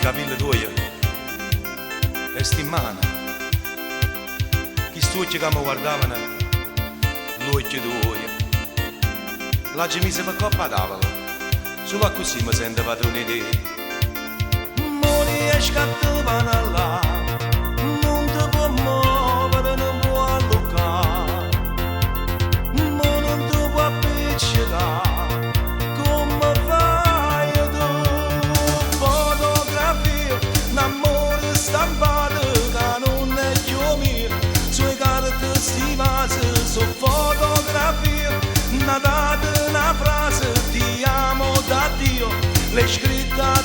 capelli tuoi e sti mani, chi stucci che mi guardavano, l'occhio tuoi, la ci mise per coppa tavola, solo così mi sento padrone di te. Non riesco a trovare là, non ti può muovere, non può allocare, non ti può appiccicare. Su fotografie, una data, una frase, ti amo da Dio, l'hai scritta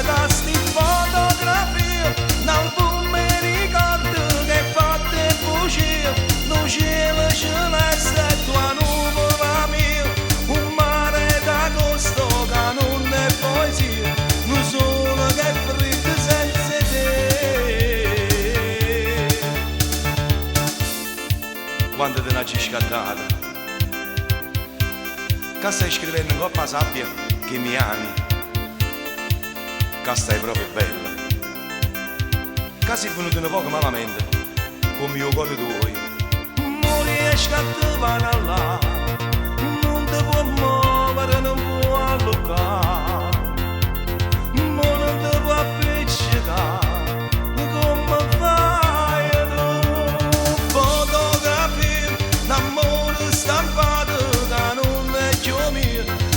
da sti fotografie, un album mi ricordo che fatte fuggire, un cielo celeste, tua nuvola mia, un mare d'agosto che non è poesia, un sole che è freddo senza te. Quando te ne ci scattata, che stai scrivendo in coppa sabbia che mi ami, che stai proprio bella, che sei venuto un poco malamente con mio cuore tuo. Non riesco a trovare là, non ti può muovere, non può allocare, non ti può appiccicare.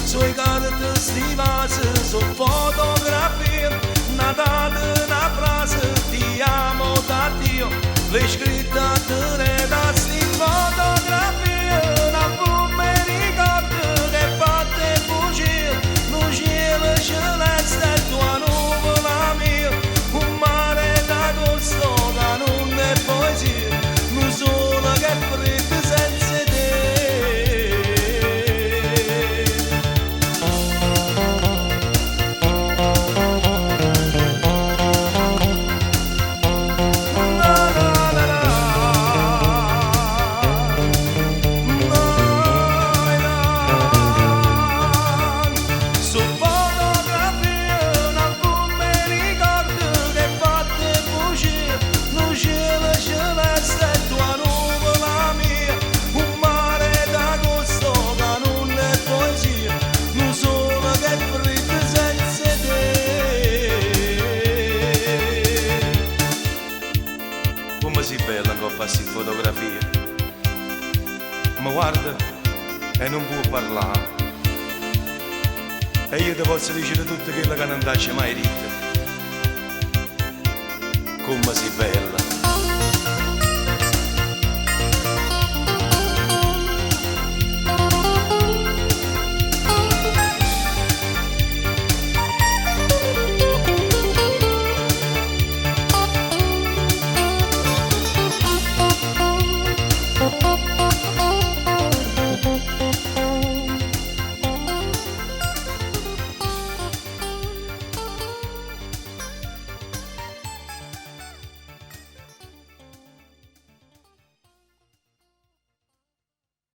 Sui carte stivate, su fotografie, una data, una frase, ti amo da Dio, l'hai scritta da sti fotografie, un album mi ricordo che fatte fuggire, un cielo celeste, tua nuvola mia, un mare d'agosto che non è poesia, un sole che è freddo senza te. Come si bella che passi fotografie, ma guarda e non può parlare, e io ti posso dire tutto quello che non ti mai detto. Come si bella.